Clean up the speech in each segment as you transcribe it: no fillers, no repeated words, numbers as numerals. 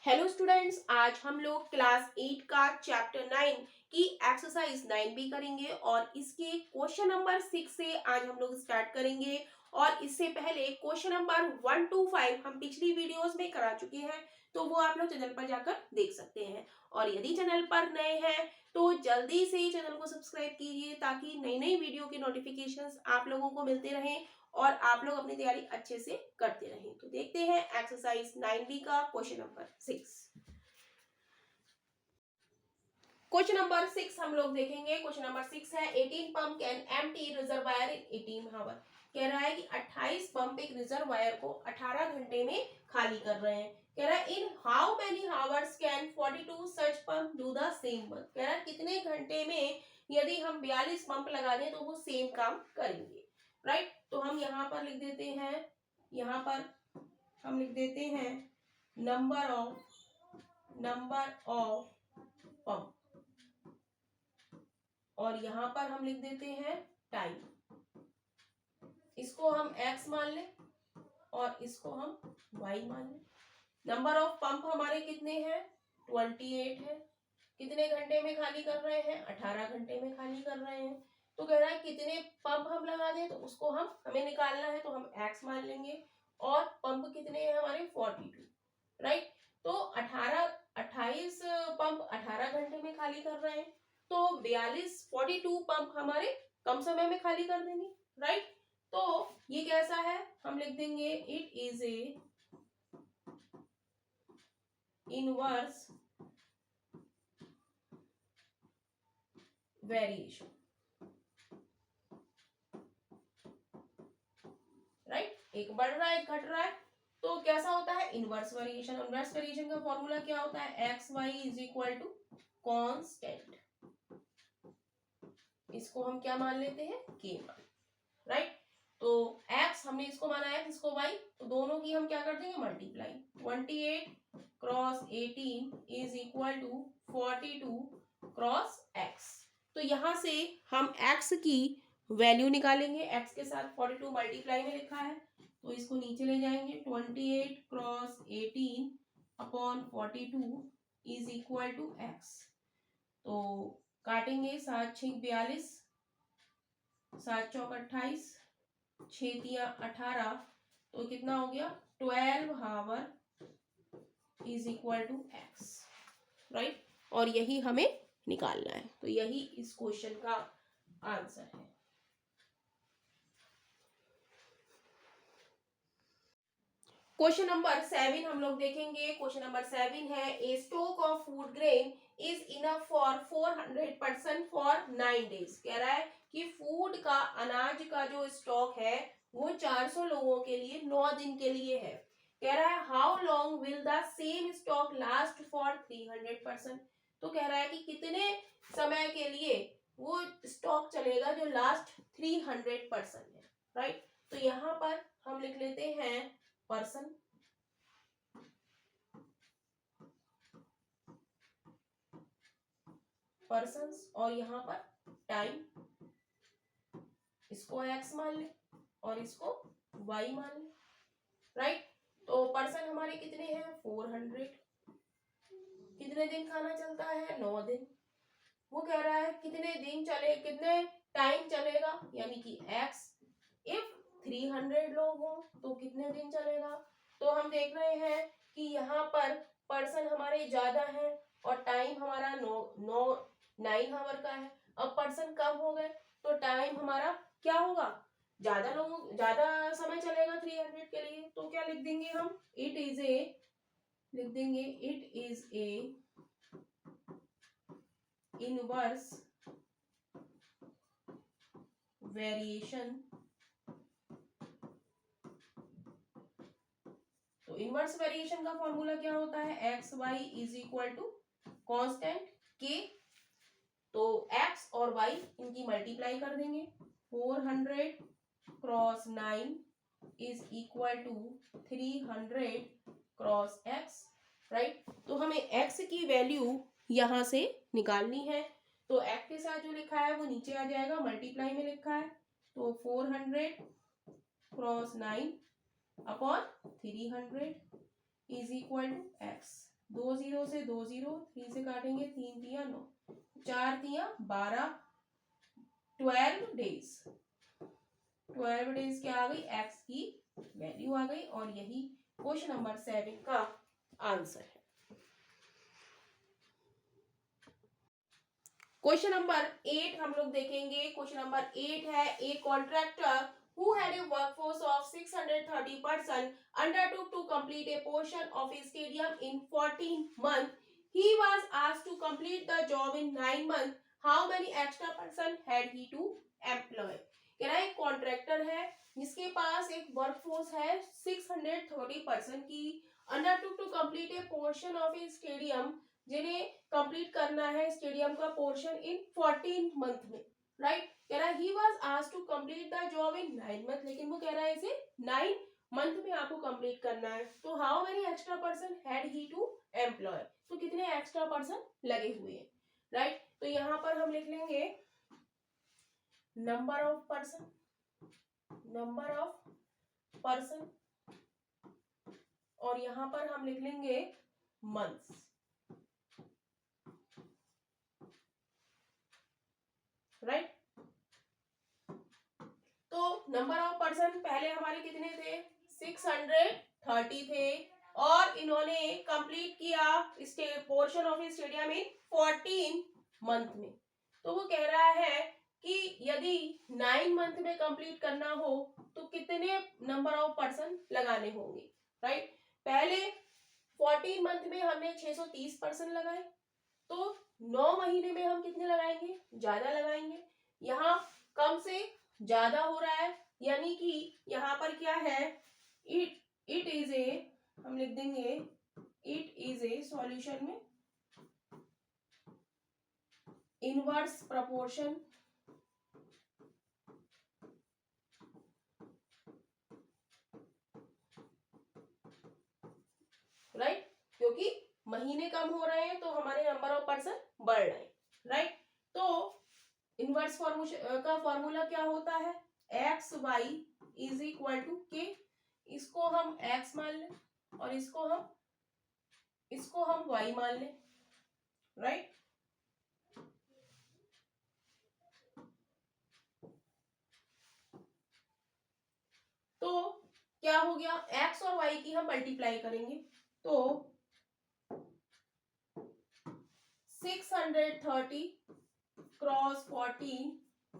Hello students, आज हम लोग क्लास 8 का चैप्टर 9 की एक्सरसाइज 9 भी करेंगे और इसके क्वेश्चन नंबर 6 से आज हम लोग स्टार्ट करेंगे। और इससे पहले क्वेश्चन नंबर 1 to 5 हम पिछली वीडियोस में करा चुके हैं, तो वो आप लोग चैनल पर जाकर देख सकते हैं। और यदि चैनल पर नए हैं तो जल्दी से चैनल को सब्सक्राइब कीजिए ताकि नई नई वीडियो के नोटिफिकेशंस आप लोगों को मिलते रहें और आप लोग अपनी तैयारी अच्छे से करते रहें। तो देखते हैं एक्सरसाइज 9B का क्वेश्चन नंबर 6। क्वेश्चन नंबर 6 हम लोग देखेंगे। क्वेश्चन नंबर 6 है 18 pump can empty reservoir in 18 hour. कह रहा है कि 28 पंप एक रिजर्वायर को 18 घंटे में खाली कर रहे हैं। कह रहा है in how many hours can 42 such pump do the same work. कह रहा है कितने घंटे में यदि हम 42 पंप लगा दें तो वो सेम काम करेंगे। राइट, तो हम यहाँ पर लिख देते हैं, यहाँ पर हम लिख देते हैं नंबर ऑफ पंप और यहाँ पर हम लिख देते हैं टाइम। इसको हम x मान लें और इसको हम y मान लें। नंबर ऑफ पंप हमारे कितने हैं? 28 है। कितने घंटे में खाली कर रहे हैं? 18 घंटे में खाली कर रहे हैं। तो कह रहा है कितने पंप हम लगा दें, तो उसको हमें निकालना है, तो हम x मान लेंगे। और पंप कितने हैं हमारे? 42। राइट, तो 28 पंप 18 घंटे में खाली कर रहे हैं, तो 42 पंप हमारे कम समय में खाली कर देंगे। राइट, तो ये कैसा है? हम लिख देंगे it is a inverse variation. Right, एक बढ़ रहा है एक घट रहा है, तो कैसा होता है? Inverse variation. इनवर्स वेरिएशन का फॉर्मूला क्या होता है? X Y is equal to constant. इसको हम क्या मान लेते हैं? के मान। राइट, तो x हमने इसको माना x, इसको y, तो दोनों की हम क्या कर देंगे? Multiply. 28 cross 18 is equal to 42 cross x। तो यहां से हम x की वैल्यू निकालेंगे। x के साथ 42 मल्टीप्लाई में लिखा है, तो इसको नीचे ले जाएंगे। 28 cross 18 upon 42 is equal to x। तो काटेंगे, 7 6 42, 7 चौक 28, 6 तिया 18, तो कितना हो गया? 12 hour is equal to x। Right, और यही हमें निकालना है, तो यही इस क्वेश्चन का आंसर है। क्वेश्चन नंबर 7 हम लोग देखेंगे। क्वेश्चन नंबर 7 है a stock of food grain is enough for 400 person for 9 days. कह रहा है कि फूड का, अनाज का जो स्टॉक है वो 400 लोगों के लिए 9 दिन के लिए है। कह रहा है how long will the same stock last for 300 person. तो कह रहा है कि कितने समय के लिए वो स्टॉक चलेगा जो लास्ट 300 पर्सन है। राइट, तो यहाँ पर हम लिख लेते हैं पर्सन, पर्सन्स, और यहाँ पर टाइम, इसको x मान ले और इसको y मान ले। राइट, तो पर्सन हमारे कितने हैं? 400। कितने दिन खाना चलता है? 9 दिन। वो कह रहा है कितने दिन चले, कितने टाइम चलेगा, यानी कि x। इफ 300 लोग हो तो कितने दिन चलेगा? तो हम देख रहे हैं कि यहाँ पर पर्सन हमारे ज्यादा है और टाइम हमारा 9 आवर का है। अब पर्सन कम हो गए तो टाइम हमारा क्या होगा? ज्यादा लोग, ज्यादा समय चलेगा 300 के लिए, तो क्या लिख देंगे हम? इट इज ए, लिख देंगे it is a inverse variation. तो इनवर्स वेरिएशन का फॉर्मूला क्या होता है? X Y is equal to constant k. तो x और y इनकी मल्टीप्लाई कर देंगे। 400 cross 9 is equal to 300 cross x। Right, तो हमें x की वैल्यू यहां से निकालनी है, तो x के साथ जो लिखा है वो नीचे आ जाएगा, मल्टीप्लाई में लिखा है, तो 400 cross 9 upon 300 is equal to x। 2 0 से 2 0, 3 से काटेंगे 3 तिया 9, 4 तिया 12, 12 डेज। 12 डेज क्या आ गई, एक्स की वैल्यू आ गई, और यही क्वेश्चन नंबर 7 का आंसर है। क्वेश्चन नंबर 8 हम लोग देखेंगे। क्वेश्चन नंबर 8 है, a contractor who had a workforce of 630 person undertook to complete a portion of a stadium in 14 months. He was asked to complete the job in 9 months. How many extra person had he to employ? कह रहा है एक contractor है जिसके पास एक workforce है 630 person की, undertook to complete a portion of a stadium, जिन्हें कंप्लीट करना है स्टेडियम का पोर्शन इन 14 मंथ में, राइट। कह रहा है ही was asked to complete the job in 9 month, लेकिन वो कह रहा है इसे 9 मंथ में आपको कंप्लीट करना है। तो how many extra person had he to employ, तो कितने एक्स्ट्रा पर्सन लगे हुए हैं, राइट। तो यहाँ पर हम लिख लेंगे number of person, number of person, और यहाँ पर हम लिख लेंगे मंथ्स, राइट। तो नंबर ऑफ पर्सन पहले हमारे कितने थे, 630 थे, और इन्होंने कंप्लीट किया portion of stadium in 14 month में। तो वो कह रहा है कि यदि 9 मंथ में कंप्लीट करना हो तो कितने नंबर ऑफ पर्सन लगाने होंगे, राइट। पहले 14 मंथ में हमने 630 पर्सन लगाए, तो 9 महीने में हम कितने लगाएंगे, ज्यादा लगाएंगे। यहाँ कम से ज्यादा हो रहा है, यानी कि यहाँ पर क्या है, इट इज ए, हम लिख देंगे इट इज ए सॉल्यूशन में इनवर्स प्रपोर्शन, राइट, क्योंकि महीने कम हो रहे हैं तो हमारे नंबर ऑफ पर्सन बढ़ रहे हैं, राइट। तो इनवर्स का फॉर्मूला क्या होता है, x Y is equal to k, इसको हम एक्स मान लें और इसको हम वाई मान लें, राइट। तो क्या हो गया, एक्स और वाई की हम मल्टीप्लाई करेंगे, तो 630 cross 14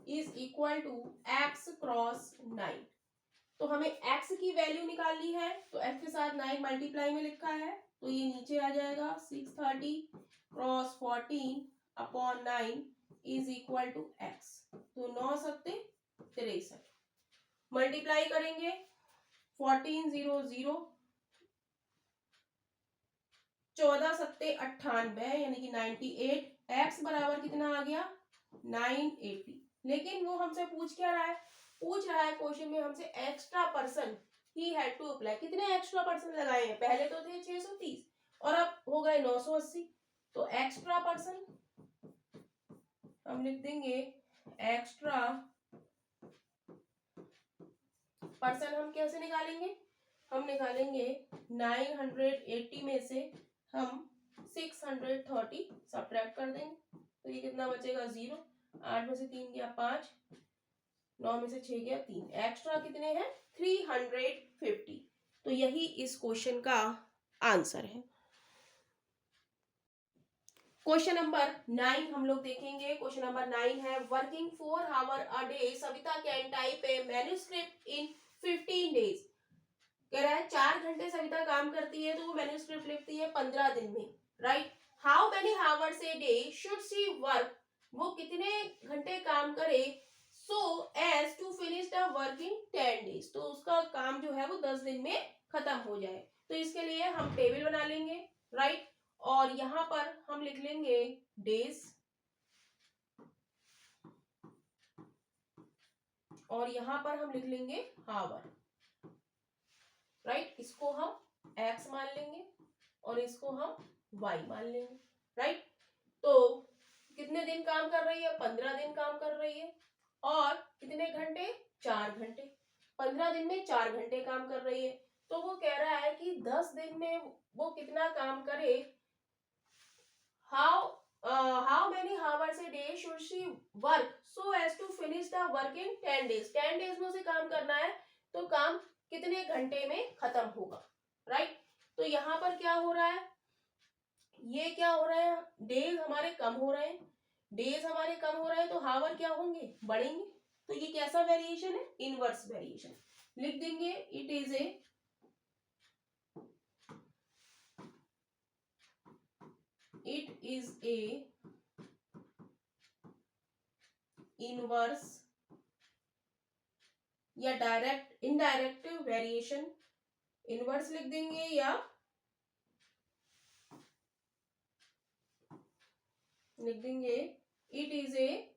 is equal to x cross 9। तो हमें x की वैल्यू निकालनी है, तो x के साथ 9 मल्टीप्लाई में लिखा है, तो ये नीचे आ जाएगा 630 cross 14 upon 9 is equal to x। तो 9 सत्ते 63, मल्टीप्लाई करेंगे 14 0 0, 14 सत्ते 98 यानी कि 98, x बराबर कितना आ गया 980। लेकिन वो हमसे पूछ क्या रहा है, पूछ रहा है क्वेश्चन में हमसे extra person he had to apply, कितने एक्स्ट्रा पर्सन लगाए हैं, पहले तो थे 630 और अब हो गए 980। तो एक्स्ट्रा पर्सन हम लिख देंगे, एक्स्ट्रा पर्सन हम कैसे निकालेंगे, हम निकालेंगे 980 में से हम 630 सब्ट्रैक्ट कर देंगे, तो ये कितना बचेगा 0, 8 में से 3 गया 5, 9 में से 6 गया 3, एक्स्ट्रा कितने हैं 350। तो यही इस क्वेश्चन का आंसर है। क्वेश्चन नंबर 9 हम लोग देखेंगे। क्वेश्चन नंबर 9 है, working 4 hour a day Savita can type a manuscript in 15 days. कह रहा है 4 घंटे सविता काम करती है तो वो मैन्युस्क्रिप्ट लिखती है 15 दिन में, right. How many hours a day should she work, वो कितने घंटे काम करे, so as to finish the work in 10 days, तो उसका काम जो है वो 10 दिन में खत्म हो जाए। तो इसके लिए हम टेबल बना लेंगे, राइट, और यहां पर हम लिख लेंगे डेज, और यहां पर हम लिख लेंगे आवर, राइट। इसको हम x मान लेंगे और इसको हम y मान लेंगे, राइट। तो कितने दिन काम कर रही है, 15 दिन काम कर रही है, और कितने घंटे 4 घंटे, 15 दिन में 4 घंटे काम कर रही है। तो वो कह रहा है कि 10 दिन में वो कितना काम करे, how many hours a day should she work so as to finish the work in 10 days. 10 days में उसे काम करना है तो काम कितने घंटे में खत्म होगा, राइट? तो यहाँ पर क्या हो रहा है, ये क्या हो रहा है, डेज हमारे कम हो रहे हैं, डेज हमारे कम हो रहे हैं तो हावर क्या होंगे, बढ़ेंगे. तो ये कैसा वेरिएशन है, इनवर्स वेरिएशन. लिख देंगे इट इज ए इनवर्स या डायरेक्ट इनडायरेक्ट वेरिएशन. इनवर्स लिख देंगे या लिख देंगे it is a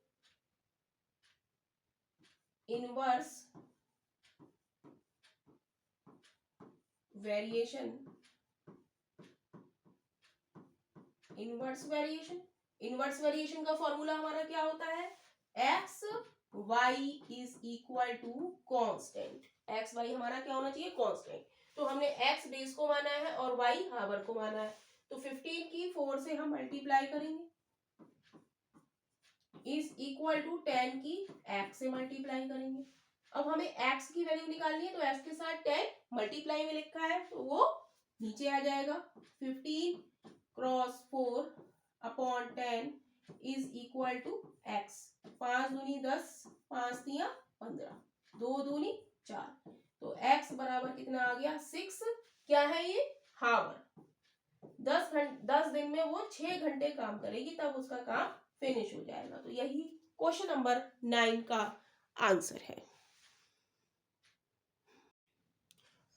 inverse variation. Inverse variation, inverse variation का फॉर्मूला हमारा क्या होता है, x Y is equal to constant. X y हमारा क्या होना चाहिए, कॉन्स्टेंट. तो हमने एक्स डेज को माना है और वाई हावर को माना है. तो 15 की 4 से हम मल्टीप्लाई करेंगे इज इक्वल टू 10 की एक्स से मल्टीप्लाई करेंगे. अब हमें एक्स की वैल्यू निकालनी है तो एक्स के साथ 10 मल्टीप्लाई में लिखा है तो वो नीचे आ जाएगा. 15 cross 4 upon 10 is equal to x. 5 दूनी 10, 5 तिया 15, 2 दूनी 4. तो एक्स बराबर कितना आ गया, 6. क्या है ये, हावर. 10 दिन में वो 6 घंटे काम करेगी तब उसका काम फिनिश हो जाएगा. तो यही क्वेश्चन नंबर 9 का आंसर है.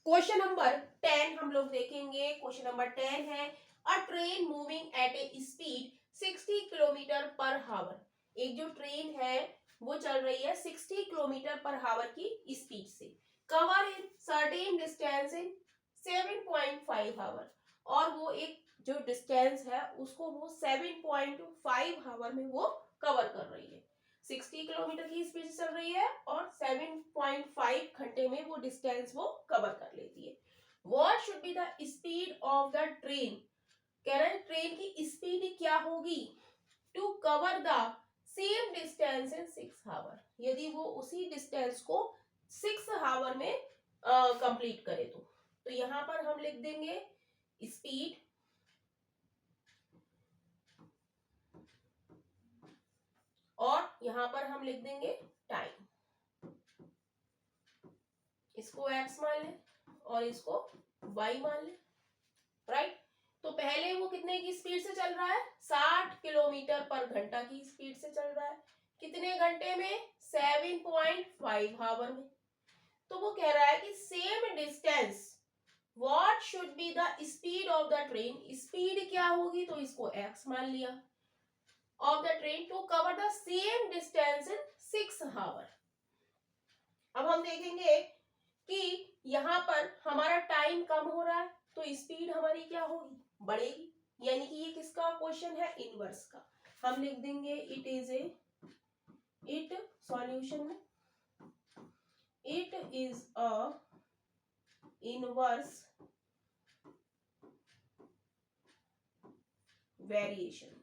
क्वेश्चन नंबर 10 हम लोग देखेंगे. क्वेश्चन नंबर 10 है अ train moving at A speed 60 kilometre पर हावर. एक जो ट्रेन है वो चल रही है 60 किलोमीटर पर हावर की स्पीड से. Cover in certain distance in 7.5 हावर. और वो एक जो डिस्टेंस है उसको वो 7.5 हावर में वो कवर कर रही है. 60 किलोमीटर की स्पीड से चल रही है और 7.5 घंटे में वो डिस्टेंस वो कवर कर लेती है. What should be the speed of the train. कह रहे हैं ट्रेन की स्पीड क्या होगी to cover the same distance in 6 hour. यदि वो उसी डिस्टेंस को 6 हावर में कंप्लीट करे तो यहां पर हम लिख देंगे स्पीड और यहां पर हम लिख देंगे टाइम. इसको x मान ले और इसको y मान ले, राइट? तो पहले वो कितने की स्पीड से चल रहा है, 60 किलोमीटर पर घंटा की स्पीड से चल रहा है. कितने घंटे में, 7.5 हावर में. तो वो कह रहा है कि same distance what should be the speed of the train. Speed क्या होगी तो इसको x मान लिया, of the train to cover the same distance in 6 hour. अब हम देखेंगे कि यहाँ पर हमारा टाइम कम हो रहा है तो स्पीड हमारी क्या होगी, बढ़ेगी. यानी कि ये किसका क्वेश्चन है, इनवर्स का. हम लिख देंगे it is a it solution में it is a inverse variation.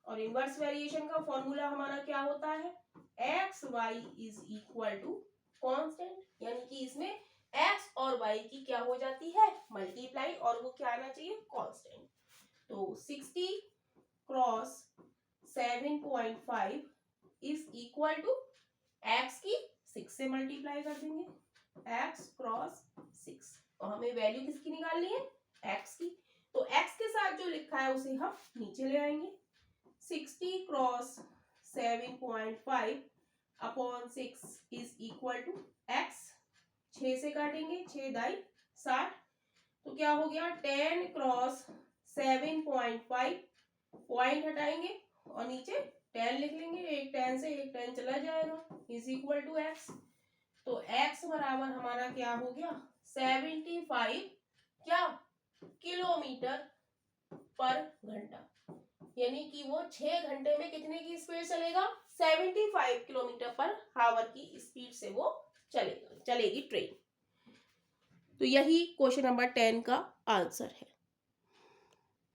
और इनवर्स वेरिएशन का फॉर्मूला हमारा क्या होता है, x Y is equal to constant. यानी कि इसमें एक्स और वाई की क्या हो जाती है, मल्टीप्लाई, और वो क्या आना चाहिए, कांस्टेंट. तो 60 cross 7.5 is equal to x की 6 से मल्टीप्लाई कर देंगे, एक्स क्रॉस 6. और हमें वैल्यू किसकी निकालनी है, एक्स की. तो एक्स के साथ जो लिखा है उसे हम नीचे ले आएंगे. 60 cross 7.5 upon 6 is equal to x. 6 से काटेंगे, 6 दाई 60. तो क्या हो गया, 10 क्रॉस 7.5, पॉइंट हटाएंगे और नीचे 10 लिख लेंगे. एक 10 से एक 10 चला जाएगा, इज इक्वल टू एक्स. तो एक्स बराबर हमारा क्या हो गया, 75 क्या किलोमीटर पर घंटा. यानी कि वो 6 घंटे में कितने की स्पीड चलेगा, 75 किलोमीटर पर हावर की स्पीड से वो चलेगी ट्रेन. तो यही क्वेश्चन नंबर 10 का आंसर है.